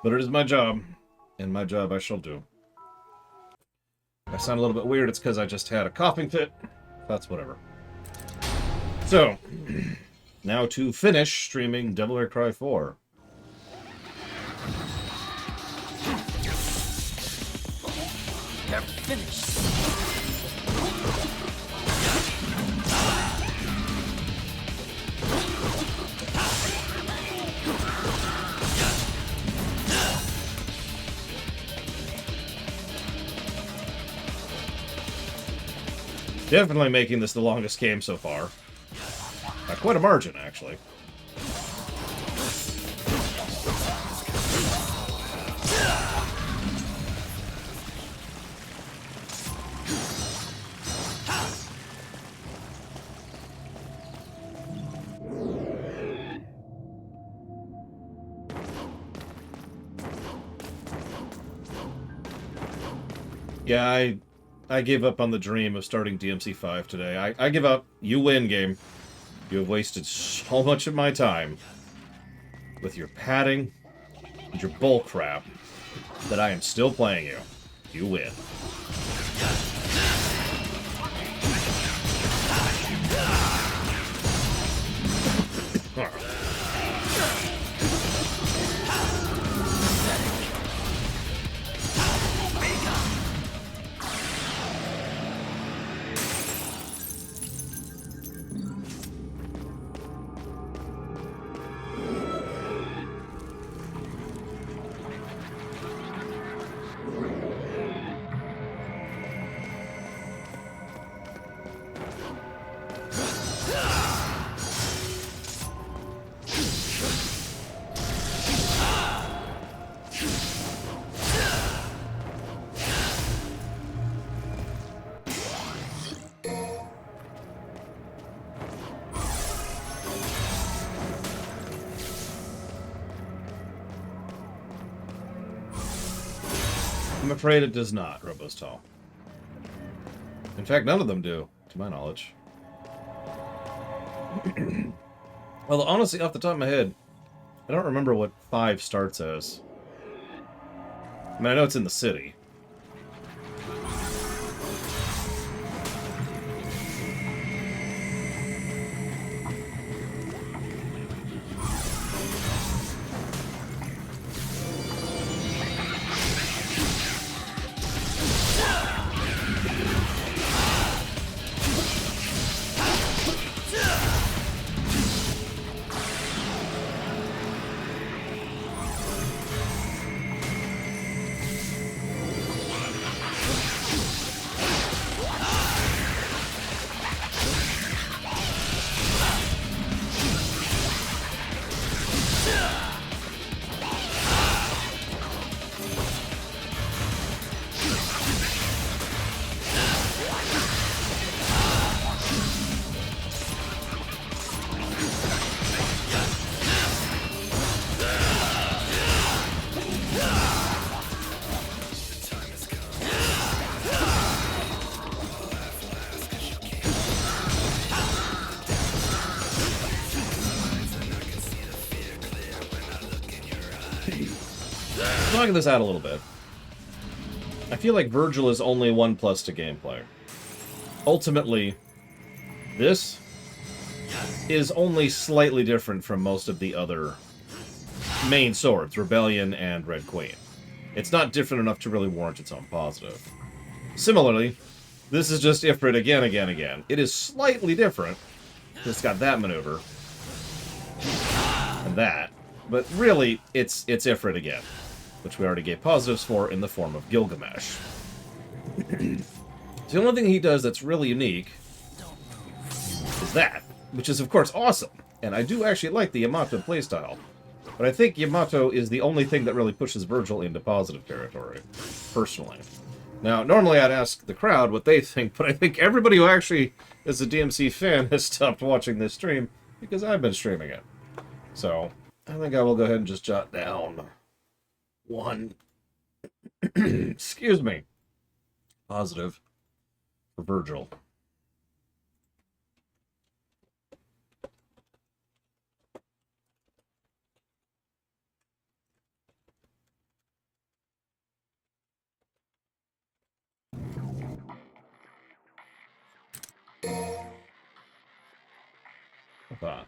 But it is my job, and my job I shall do. If I sound a little bit weird, it's because I just had a coughing fit. That's whatever. So, now to finish streaming Devil May Cry 4. They're finished. Definitely making this the longest game so far. By quite a margin, actually. Yeah, I gave up on the dream of starting DMC5 today. I give up. You win, game. You have wasted so much of my time with your padding and your bull crap that I am still playing you. You win. I'm afraid it does not, Robostal. In fact, none of them do, to my knowledge. Well, honestly, off the top of my head, I don't remember what 5 starts as. I mean, I know it's in the city. Knocking this out a little bit. I feel like Virgil is only 1 plus to gameplay. Ultimately, this is only slightly different from most of the other main swords, Rebellion and Red Queen. It's not different enough to really warrant its own positive. Similarly, this is just Ifrit again, again, again. It is slightly different. It's got that maneuver. And that. But really, it's Ifrit again, which we already gave positives for in the form of Gilgamesh. The only thing he does that's really unique is that, which is of course awesome. And I do actually like the Yamato playstyle. But I think Yamato is the only thing that really pushes Virgil into positive territory, personally. Now, normally I'd ask the crowd what they think, but I think everybody who actually is a DMC fan has stopped watching this stream because I've been streaming it. So, I think I will go ahead and just jot down one, excuse me, positive for Virgil. Fine.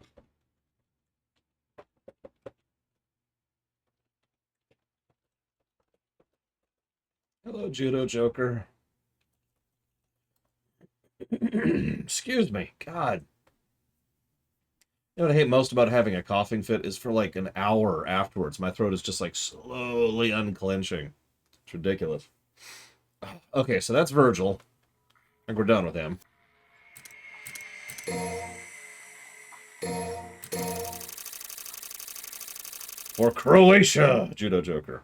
Hello, Judo Joker. Excuse me. God. You know what I hate most about having a coughing fit is for like an hour afterwards, my throat is just like slowly unclenching. It's ridiculous. Okay, so that's Virgil. I think we're done with him. For Croatia, Judo Joker.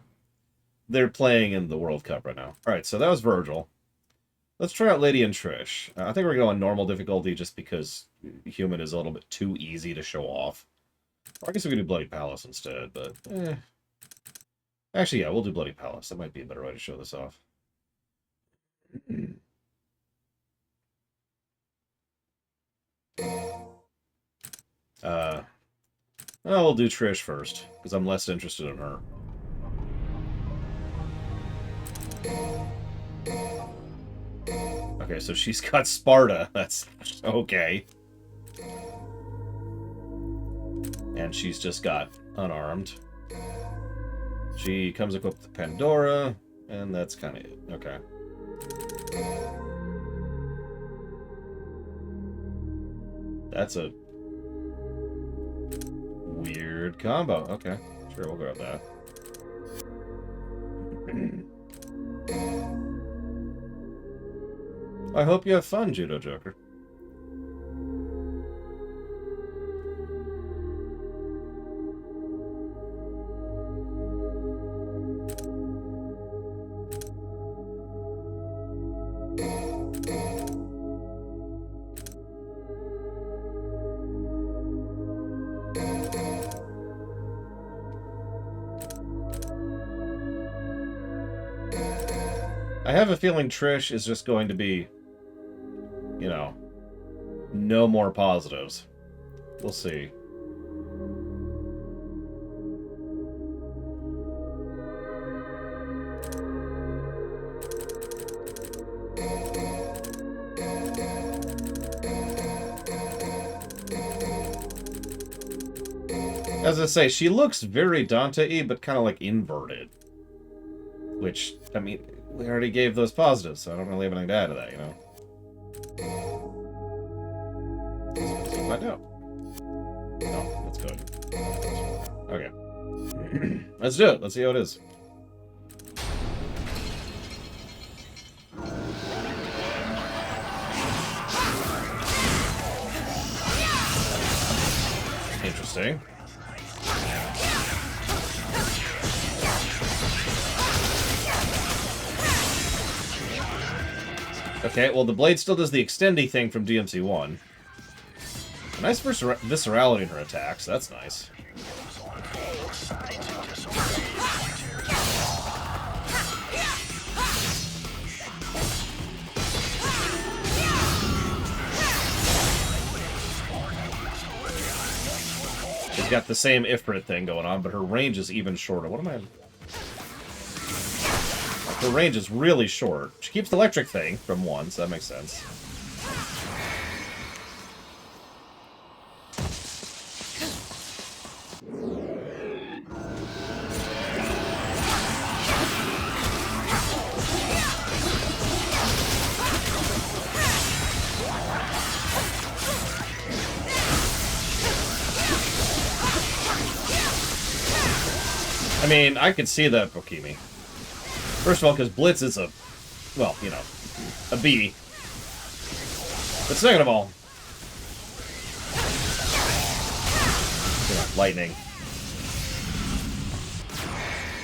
They're playing in the World Cup right now. Alright, so that was Virgil. Let's try out Lady and Trish. I think we're going to go on normal difficulty just because human is a little bit too easy to show off. Or I guess we could do Bloody Palace instead, but actually, yeah, we'll do Bloody Palace. That might be a better way to show this off. Well, we'll do Trish first, because I'm less interested in her. Okay, so she's got Sparta. That's okay. And she's just got unarmed. She comes equipped with Pandora, and that's kind of it. Okay. That's a weird combo. Okay, sure, we'll grab that. I hope you have fun, Judo Joker. I have a feeling Trish is just going to be, you know, no more positives. We'll see. As I say, she looks very Dante-y, but kind of like inverted. Which, I mean, we already gave those positives, so I don't really have anything to add to that, you know? Let's find out. No, that's good. Okay. Let's do it. Let's see how it is. Interesting. Okay, well, the blade still does the extendy thing from DMC1. A nice viscerality in her attacks. That's nice. She's got the same Ifrit thing going on, but her range is even shorter. What am I... Her range is really short. She keeps the electric thing from one, so that makes sense. I mean, I could see that, Pokimi. First of all, because Blitz is a, well, you know, a B. But second of all, you know, lightning.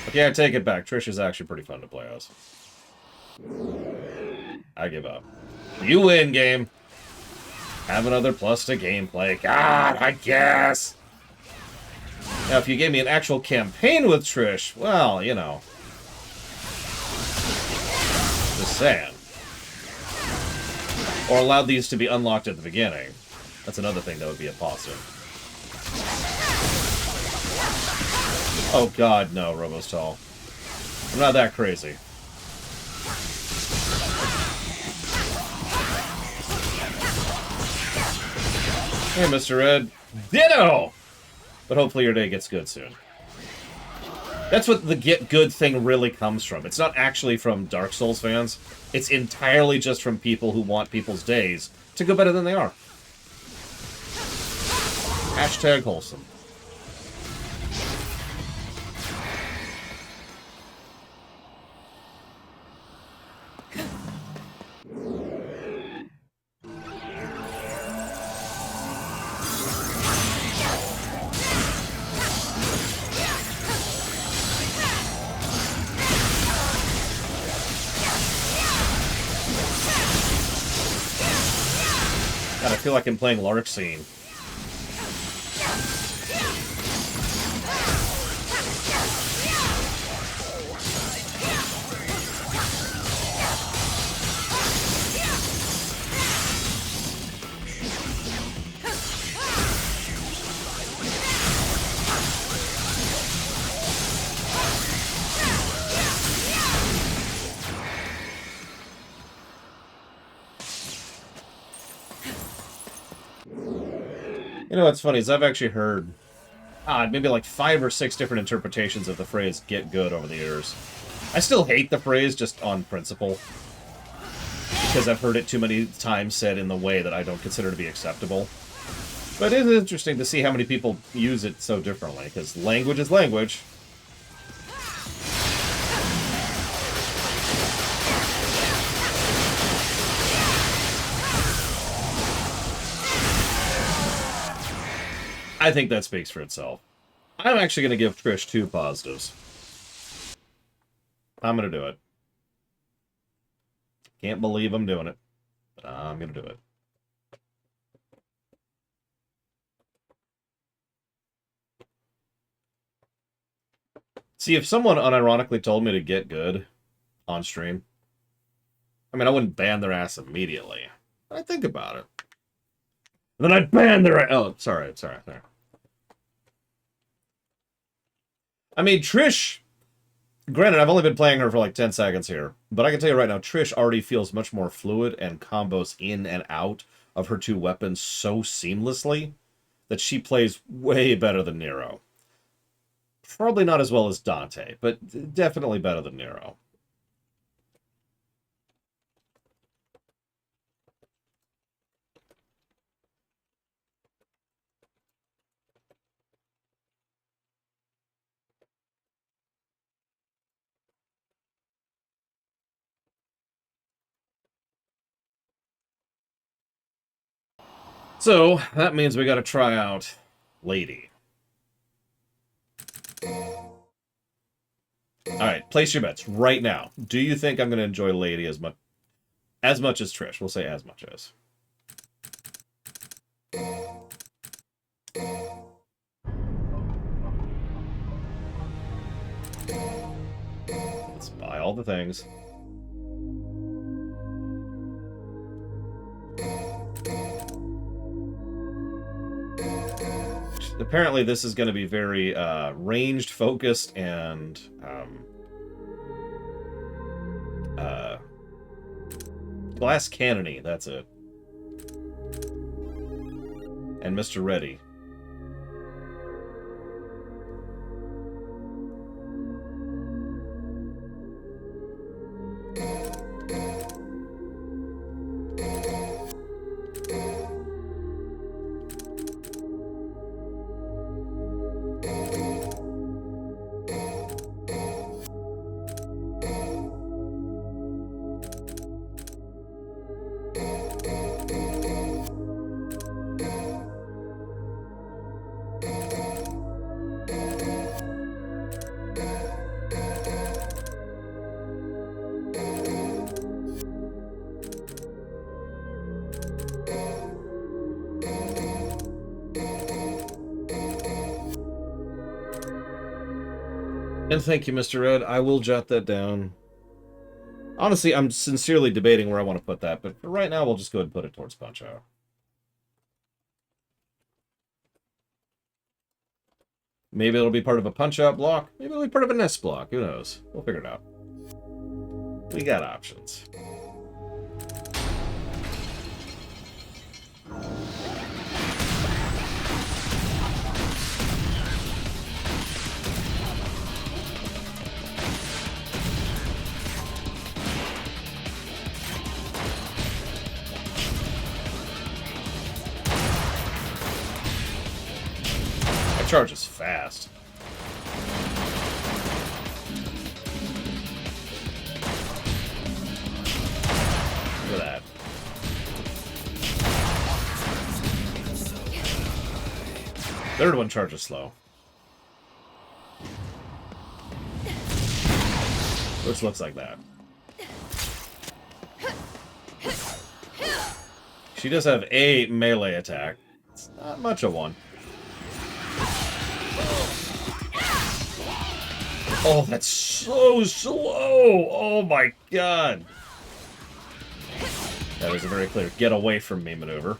Okay, I take it back. Trish is actually pretty fun to play as. I give up. You win, game. Have another plus to gameplay. God, I guess. Now, if you gave me an actual campaign with Trish, well, you know. Just saying. Or allowed these to be unlocked at the beginning. That's another thing that would be a positive. Oh god, no, Robostall. I'm not that crazy. Hey, Mr. Ed. Ditto! But hopefully your day gets good soon. That's what the get good thing really comes from. It's not actually from Dark Souls fans. It's entirely just from people who want people's days to go better than they are. Hashtag wholesome. God, I feel like I'm playing Lark Scene. You know what's funny is I've actually heard maybe like 5 or 6 different interpretations of the phrase "get good" over the years. I still hate the phrase just on principle, because I've heard it too many times said in the way that I don't consider to be acceptable. But it is interesting to see how many people use it so differently, because language is language. I think that speaks for itself. I'm actually going to give Trish 2 positives. I'm going to do it. Can't believe I'm doing it, but I'm going to do it. See, if someone unironically told me to get good on stream, I mean, I wouldn't ban their ass immediately. I'd think about it. And then I'd ban their ass. Oh, sorry. I mean, Trish, granted, I've only been playing her for like 10 seconds here, but I can tell you right now, Trish already feels much more fluid and combos in and out of her 2 weapons so seamlessly that she plays way better than Nero. Probably not as well as Dante, but definitely better than Nero. So, that means we gotta try out Lady. Alright, place your bets right now. Do you think I'm gonna enjoy Lady as much as Trish? We'll say as much as. Let's buy all the things. Apparently this is going to be very ranged, focused, and glass cannony, that's it. And Mr. Ready. And thank you, Mr. Red. I will jot that down. Honestly, I'm sincerely debating where I want to put that, but for right now, we'll just go ahead and put it towards Punch-Out. Maybe it'll be part of a Punch-Out block. Maybe it'll be part of a Nest block. Who knows? We'll figure it out. We got options. charges fast. Look at that. Third one charges slow. Which looks like that. She does have a melee attack. It's not much of one. Oh, that's so slow! Oh my god! That was a very clear get away from me maneuver.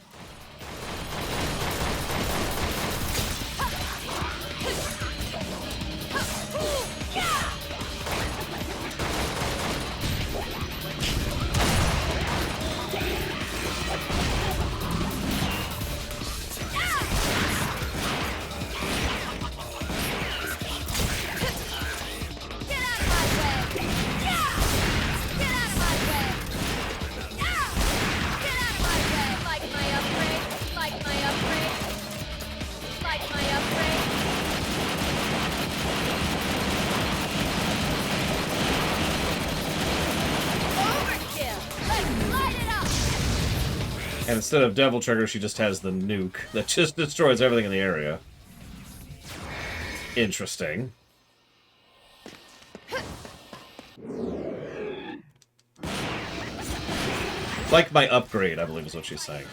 And instead of Devil Trigger, she just has the nuke that just destroys everything in the area. Interesting. Like my upgrade, I believe is what she's saying.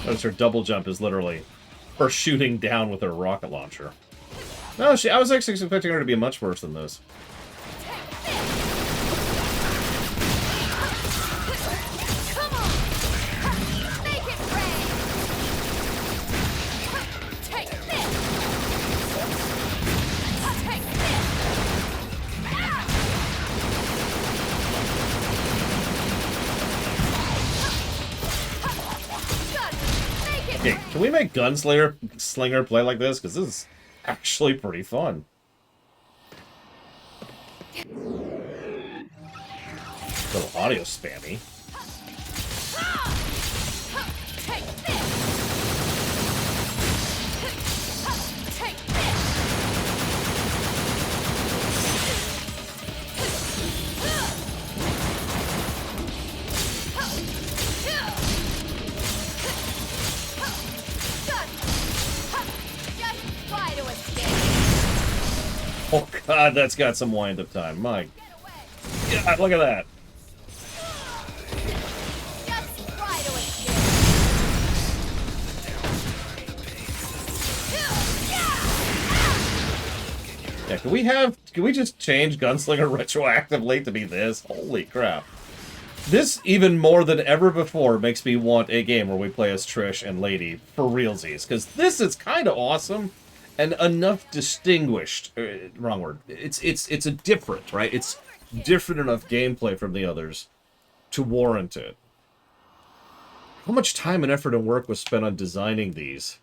Notice her double jump is literally her shooting down with her rocket launcher. No, I was actually expecting her to be much worse than this. Okay, can we make Slinger play like this? Because this is actually pretty fun. A little audio spammy. Oh god, that's got some wind-up time. My god, look at that. Yeah, can we just change Gunslinger retroactively to be this? Holy crap. This, even more than ever before, makes me want a game where we play as Trish and Lady for realsies. Because this is kind of awesome. And enough distinguished, wrong word. It's a different, right? It's different enough gameplay from the others to warrant it. How much time and effort and work was spent on designing these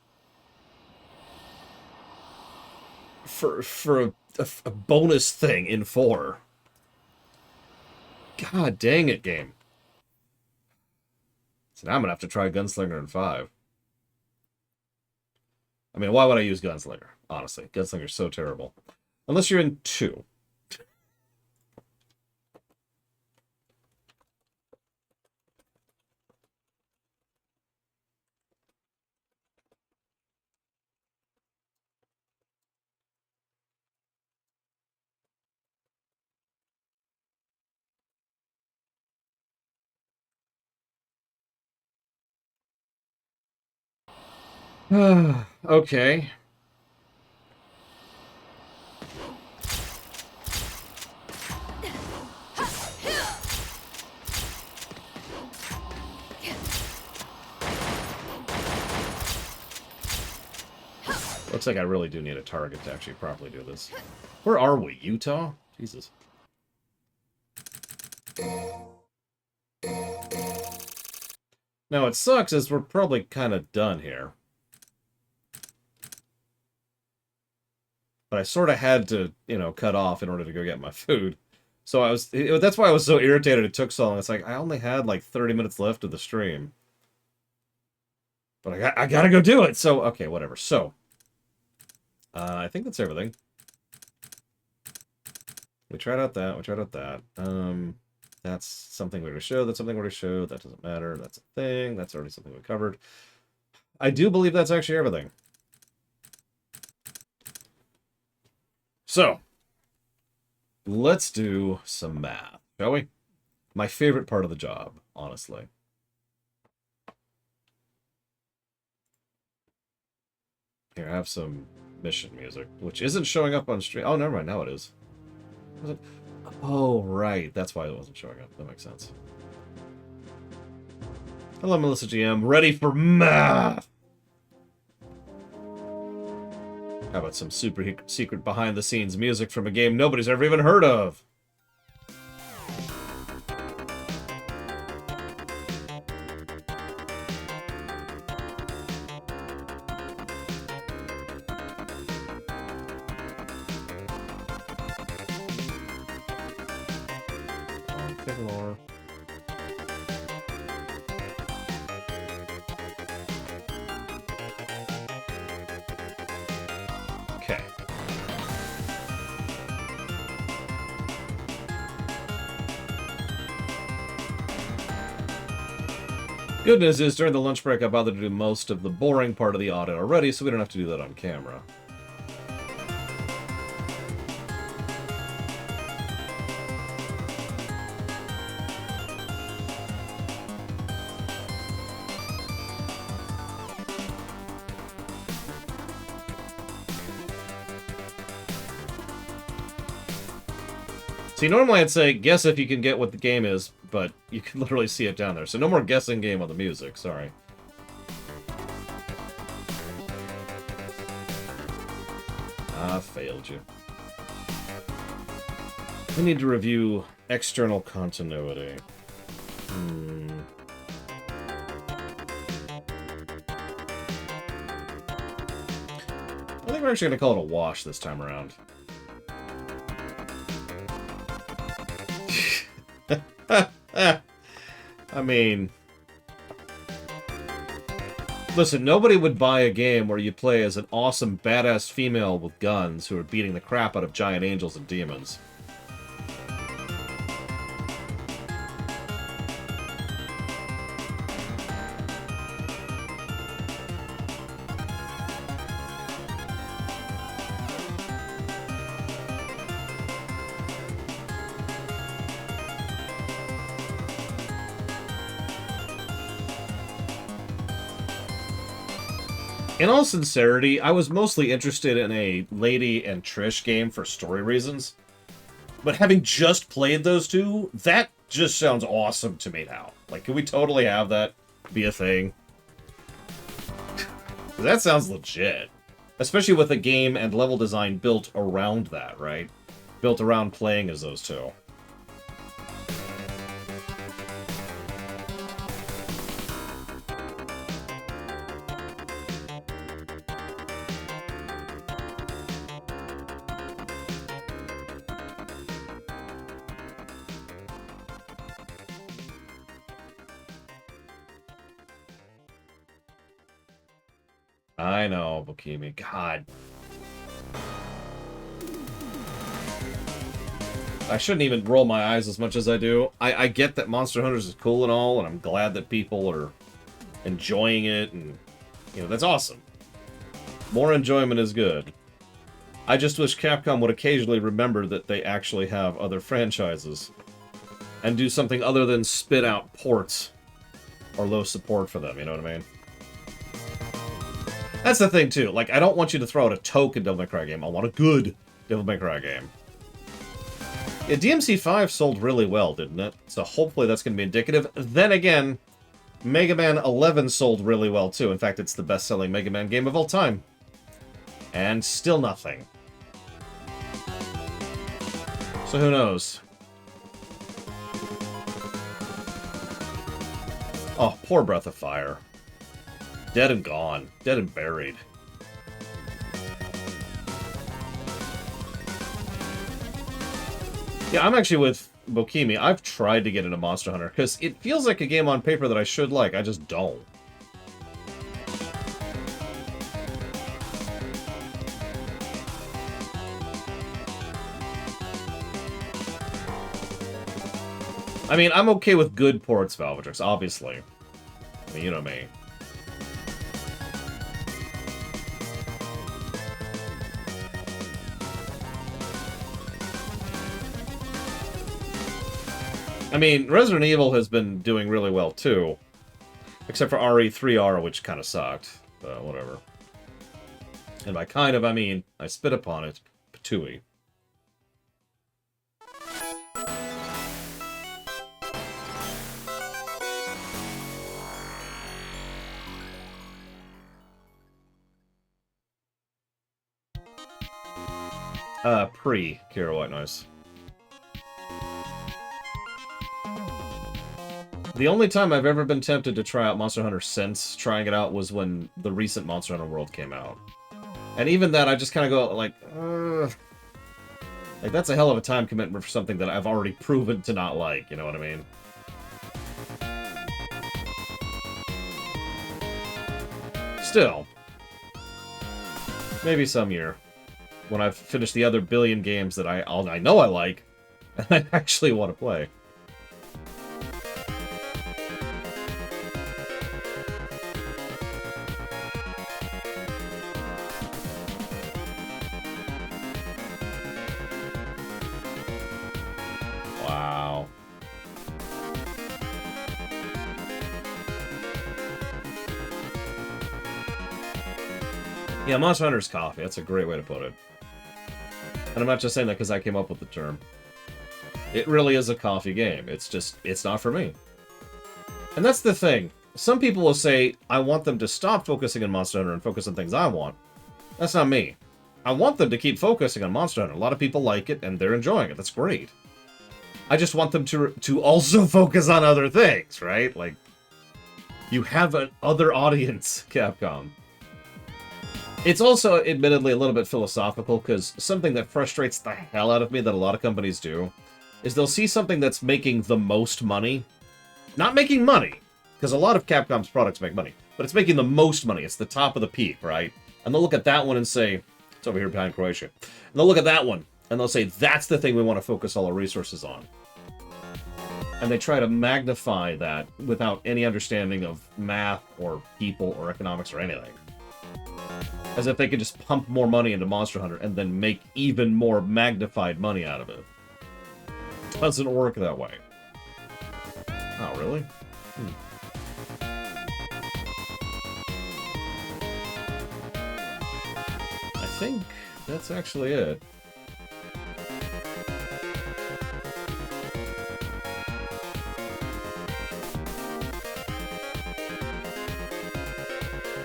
for a bonus thing in 4? God dang it, game. So now I'm gonna have to try Gunslinger in 5. I mean, why would I use Gunslinger? Honestly, Gunslinger's so terrible. Unless you're in 2. Okay. Looks like I really do need a target to actually properly do this. Where are we? Utah? Jesus. Now, what sucks is we're probably kind of done here. but I sort of had to, you know, cut off in order to go get my food. So that's why I was so irritated it took so long. It's like, I only had like 30 minutes left of the stream. But I gotta go do it. So, okay, whatever. So, I think that's everything. We tried out that. We tried out that. That's something we already showed. That's something we already showed. That doesn't matter. That's a thing. That's already something we covered. I do believe that's actually everything. So, let's do some math, shall we? My favorite part of the job, honestly. Here, I have some mission music, which isn't showing up on stream. Oh, never mind. Now it is. Was it? Oh, right. That's why it wasn't showing up. That makes sense. Hello, Melissa GM. Ready for math! How about some super secret behind-the-scenes music from a game nobody's ever even heard of? Okay. Good news is, during the lunch break, I bothered to do most of the boring part of the audit already, so we don't have to do that on camera. See, normally I'd say, guess if you can get what the game is, but you can literally see it down there. So no more guessing game on the music, sorry. I failed you. We need to review external continuity. I think we're actually going to call it a wash this time around. I mean, listen, nobody would buy a game where you play as an awesome, badass female with guns who are beating the crap out of giant angels and demons. In all sincerity, I was mostly interested in a Lady and Trish game for story reasons. But having just played those two, that just sounds awesome to me now. Like, can we totally have that be a thing? That sounds legit. Especially with a game and level design built around that, right? Built around playing as those two. I know, Bokimi. God. I shouldn't even roll my eyes as much as I do. I get that Monster Hunters is cool and all, and I'm glad that people are enjoying it, and, you know, that's awesome. More enjoyment is good. I just wish Capcom would occasionally remember that they actually have other franchises. And do something other than spit out ports. Or low support for them, you know what I mean? That's the thing, too. Like, I don't want you to throw out a token Devil May Cry game. I want a good Devil May Cry game. Yeah, DMC5 sold really well, didn't it? So hopefully that's going to be indicative. Then again, Mega Man 11 sold really well, too. In fact, it's the best-selling Mega Man game of all time. And still nothing. So who knows? Oh, poor Breath of Fire. Dead and gone. Dead and buried. Yeah, I'm actually with Bokimi. I've tried to get into Monster Hunter, because it feels like a game on paper that I should like. I just don't. I mean, I'm okay with good ports, Valvatrix, obviously. I mean, you know me. I mean, Resident Evil has been doing really well, too. Except for RE3R, which kind of sucked. But whatever. And by kind of, I mean, I spit upon it. Patooey. Pre-Kira White Noise. The only time I've ever been tempted to try out Monster Hunter since trying it out was when the recent Monster Hunter World came out. And even that, I just kind of go, like, like, that's a hell of a time commitment for something that I've already proven to not like, you know what I mean? Still. Maybe some year. When I've finished the other billion games that I know I like, and I actually want to play. Wow. Yeah, Monster Hunter's coffee. That's a great way to put it. And I'm not just saying that because I came up with the term. It really is a coffee game. It's just, it's not for me. And that's the thing. Some people will say, I want them to stop focusing on Monster Hunter and focus on things I want. That's not me. I want them to keep focusing on Monster Hunter. A lot of people like it, and they're enjoying it. That's great. I just want them to also focus on other things, right? Like, you have an other audience, Capcom. It's also, admittedly, a little bit philosophical, because something that frustrates the hell out of me that a lot of companies do is they'll see something that's making the most money. Not making money, because a lot of Capcom's products make money, but it's making the most money. It's the top of the peak, right? And they'll look at that one and say, it's over here behind Croatia. And they'll look at that one, and they'll say, that's the thing we want to focus all our resources on. And they try to magnify that without any understanding of math or people or economics or anything. As if they could just pump more money into Monster Hunter and then make even more magnified money out of it. Doesn't work that way. Oh, really? I think that's actually it.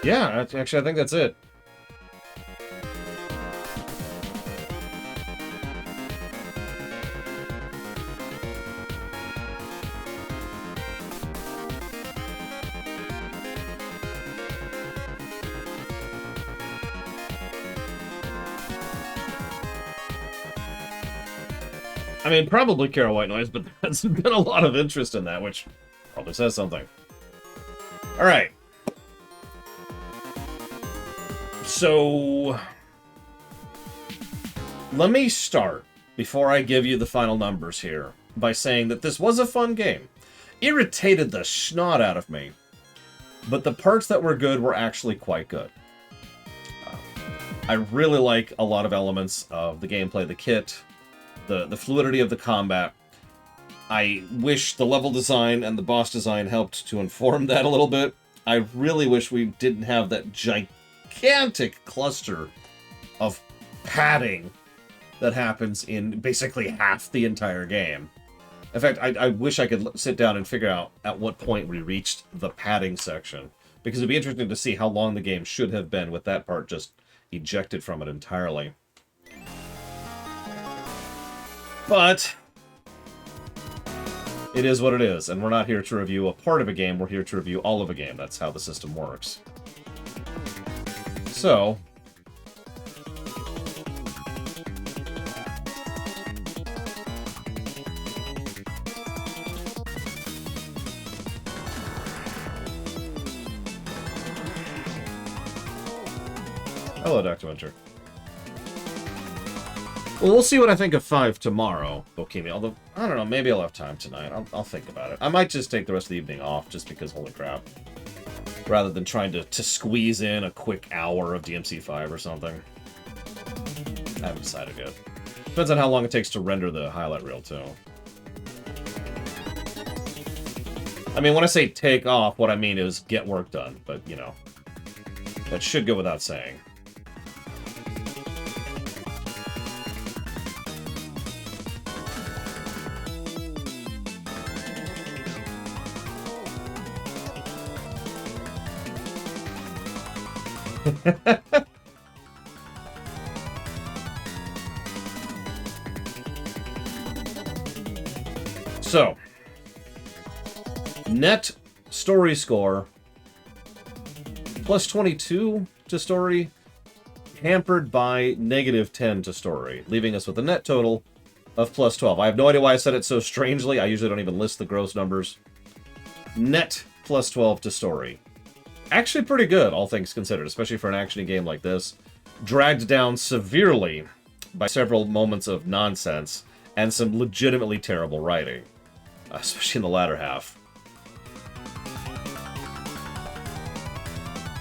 Yeah, actually, I think that's it. I mean, probably Carol White Noise, but there's been a lot of interest in that, which probably says something. Alright. So, let me start, before I give you the final numbers here, by saying that this was a fun game. Irritated the snot out of me, but the parts that were good were actually quite good. I really like a lot of elements of the gameplay, the kit, the fluidity of the combat. I wish the level design and the boss design helped to inform that a little bit. I really wish we didn't have that gigantic cluster of padding that happens in basically half the entire game. In fact, I wish I could sit down and figure out at what point we reached the padding section, because it'd be interesting to see how long the game should have been with that part just ejected from it entirely. But it is what it is, and we're not here to review a part of a game, we're here to review all of a game. That's how the system works. So, Hello, Dr. Winter. Well, we'll see what I think of 5 tomorrow, Bokimi. Although, I don't know, maybe I'll have time tonight. I'll think about it. I might just take the rest of the evening off, just because, holy crap. Rather than trying to squeeze in a quick hour of DMC5 or something. I haven't decided yet. Depends on how long it takes to render the highlight reel, too. I mean, when I say take off, what I mean is get work done. But, you know, that should go without saying. So, net story score plus 22 to story, hampered by negative 10 to story, leaving us with a net total of plus 12. I have no idea why I said it so strangely. I usually don't even list the gross numbers. Net plus 12 to story. Actually pretty good, all things considered, especially for an action game like this. Dragged down severely by several moments of nonsense and some legitimately terrible writing, especially in the latter half.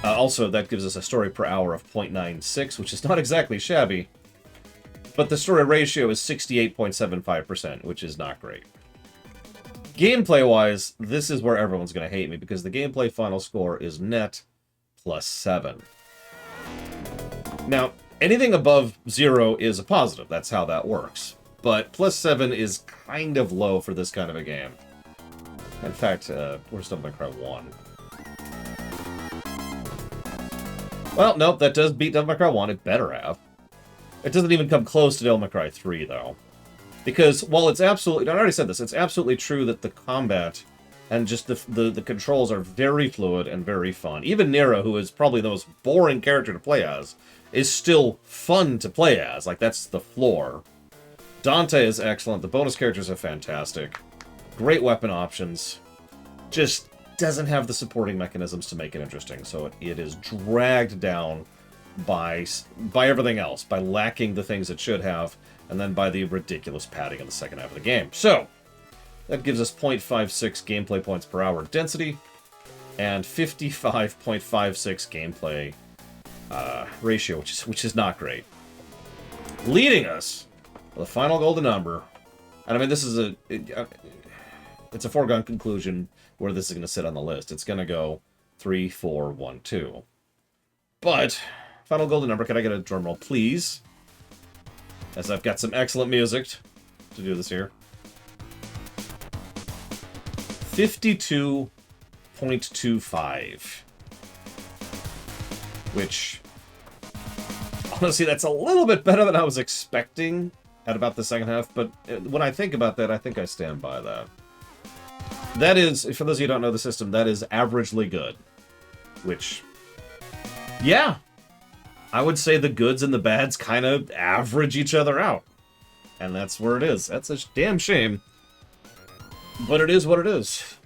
Also, that gives us a story per hour of 0.96, which is not exactly shabby, but the story ratio is 68.75%, which is not great. Gameplay-wise, this is where everyone's going to hate me, because the gameplay final score is net plus 7. Now, anything above 0 is a positive. That's how that works. But plus 7 is kind of low for this kind of a game. In fact, where's Devil May Cry 1? Well, nope, that does beat Devil May Cry 1. It better have. It doesn't even come close to Devil May Cry 3, though. Because, while it's absolutely... I already said this. It's absolutely true that the combat and just the controls are very fluid and very fun. Even Nero, who is probably the most boring character to play as, is still fun to play as. Like, that's the floor. Dante is excellent. The bonus characters are fantastic. Great weapon options. Just doesn't have the supporting mechanisms to make it interesting. So it is dragged down by everything else. By lacking the things it should have. And then by the ridiculous padding in the second half of the game. So, that gives us 0.56 gameplay points per hour density. And 55.56 gameplay ratio, which is not great. Leading us to the final golden number. And I mean, this is it's a foregone conclusion where this is going to sit on the list. It's going to go 3, 4, 1, 2. But, final golden number, can I get a drum roll, please? As I've got some excellent music to do this here. 52.25. Which, honestly, that's a little bit better than I was expecting at about the second half, but when I think about that, I think I stand by that. That is, for those of you who don't know the system, that is averagely good. Which, yeah, I would say the goods and the bads kind of average each other out. And that's where it is. That's a damn shame. But it is what it is.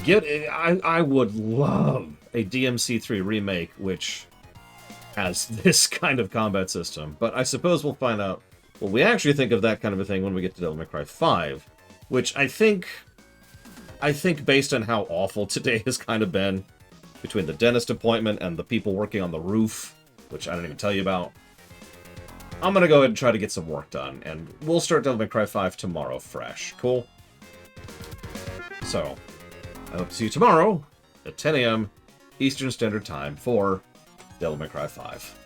I would love a DMC3 remake which has this kind of combat system. But I suppose we'll find out what we actually think of that kind of a thing when we get to Devil May Cry 5. Which I think based on how awful today has kind of been, between the dentist appointment and the people working on the roof, which I don't even tell you about, I'm going to go ahead and try to get some work done, and we'll start Devil May Cry 5 tomorrow fresh. Cool? So, I hope to see you tomorrow at 10 a.m. Eastern Standard Time for Devil May Cry 5.